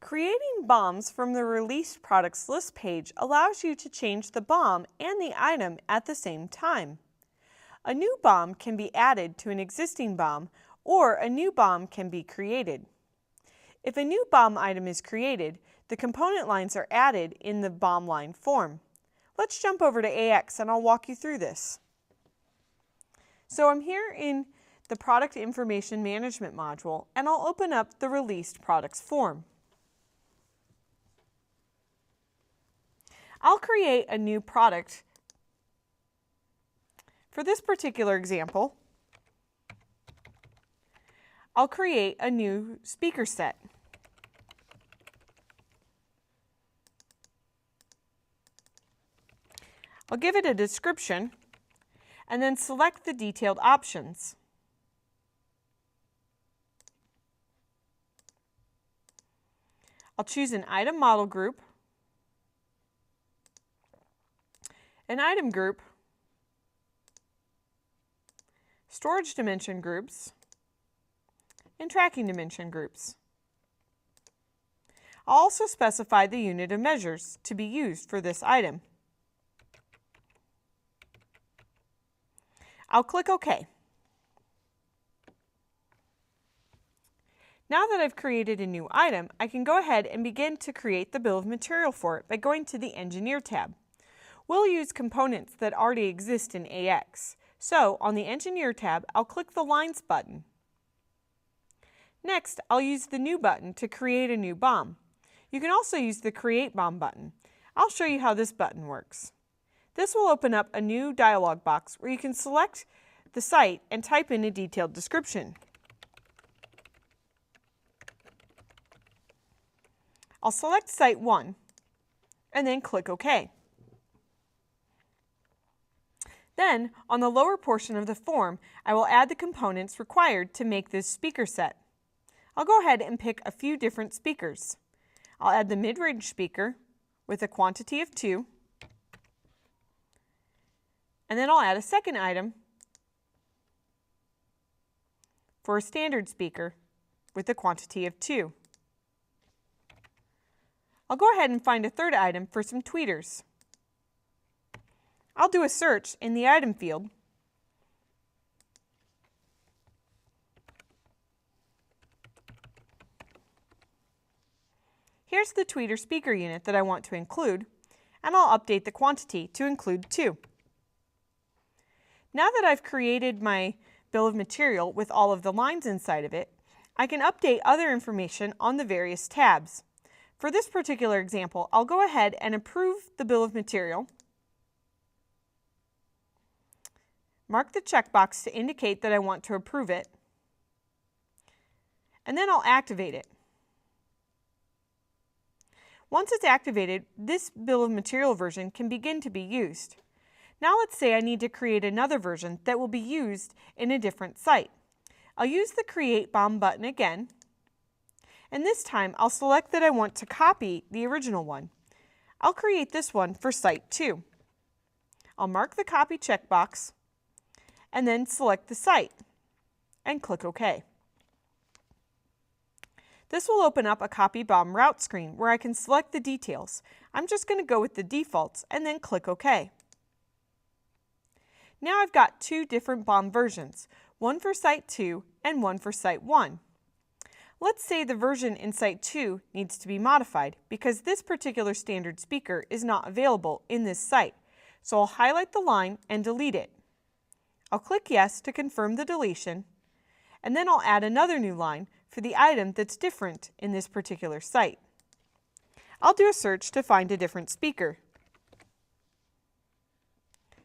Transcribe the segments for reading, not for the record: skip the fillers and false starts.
Creating BOMs from the Released Products List page allows you to change the BOM and the item at the same time. A new BOM can be added to an existing BOM, or a new BOM can be created. If a new BOM item is created, the component lines are added in the BOM line form. Let's jump over to AX and I'll walk you through this. So I'm here in the Product Information Management module, and I'll open up the Released Products form. I'll create a new product. For this particular example, I'll create a new speaker set. I'll give it a description and then select the detailed options. I'll choose an item model group, an item group, storage dimension groups, and tracking dimension groups. I'll also specify the unit of measures to be used for this item. I'll click OK. Now that I've created a new item, I can go ahead and begin to create the bill of material for it by going to the Engineer tab. We'll use components that already exist in AX. So on the Engineer tab, I'll click the Lines button. Next, I'll use the New button to create a new BOM. You can also use the Create BOM button. I'll show you how this button works. This will open up a new dialog box where you can select the site and type in a detailed description. I'll select Site 1 and then click OK. Then, on the lower portion of the form, I will add the components required to make this speaker set. I'll go ahead and pick a few different speakers. I'll add the mid-range speaker with a quantity of 2, and then I'll add a second item for a standard speaker with a quantity of 2. I'll go ahead and find a third item for some tweeters. I'll do a search in the item field. Here's the tweeter speaker unit that I want to include, and I'll update the quantity to include 2. Now that I've created my bill of material with all of the lines inside of it, I can update other information on the various tabs. For this particular example, I'll go ahead and approve the bill of material, mark the checkbox to indicate that I want to approve it, and then I'll activate it. Once it's activated, this bill of material version can begin to be used. Now let's say I need to create another version that will be used in a different site. I'll use the Create BOM button again, and this time I'll select that I want to copy the original one. I'll create this one for Site 2. I'll mark the Copy checkbox and then select the site and click OK. This will open up a Copy BOM route screen where I can select the details. I'm just going to go with the defaults and then click OK. Now I've got 2 different BOM versions, one for Site 2 and one for Site 1. Let's say the version in Site 2 needs to be modified because this particular standard speaker is not available in this site. So I'll highlight the line and delete it. I'll click Yes to confirm the deletion, and then I'll add another new line for the item that's different in this particular site. I'll do a search to find a different speaker.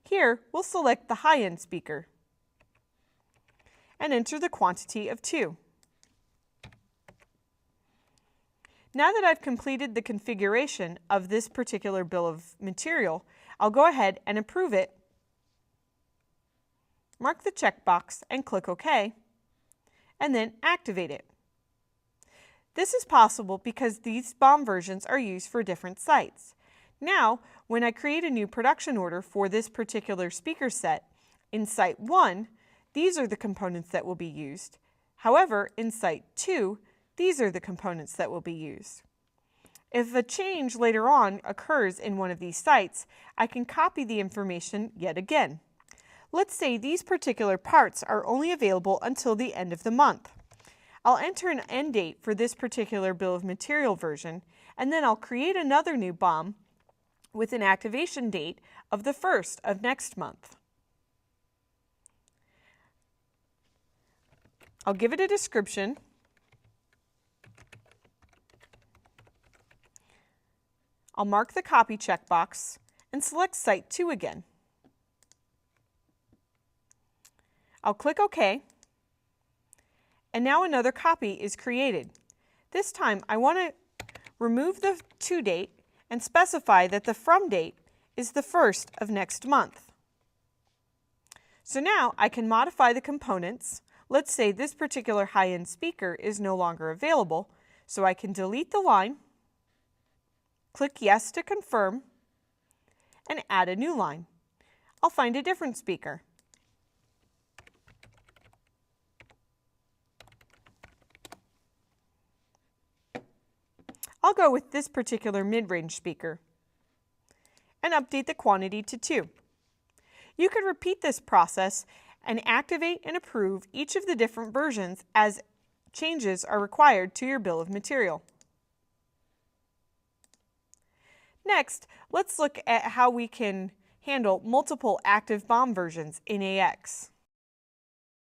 Here, we'll select the high-end speaker and enter the quantity of 2. Now that I've completed the configuration of this particular bill of material, I'll go ahead and approve it, mark the checkbox and click OK, and then activate it. This is possible because these BOM versions are used for different sites. Now, when I create a new production order for this particular speaker set, in Site 1, these are the components that will be used. However, in Site 2, these are the components that will be used. If a change later on occurs in one of these sites, I can copy the information yet again. Let's say these particular parts are only available until the end of the month. I'll enter an end date for this particular bill of material version, and then I'll create another new BOM with an activation date of the 1st of next month. I'll give it a description. I'll mark the copy checkbox and select Site 2 again. I'll click OK, and now another copy is created. This time I want to remove the to date and specify that the from date is the 1st of next month. So now I can modify the components. Let's say this particular high-end speaker is no longer available, so I can delete the line, click Yes to confirm, and add a new line. I'll find a different speaker. I'll go with this particular mid-range speaker and update the quantity to 2. You could repeat this process and activate and approve each of the different versions as changes are required to your bill of material. Next, let's look at how we can handle multiple active BOM versions in AX.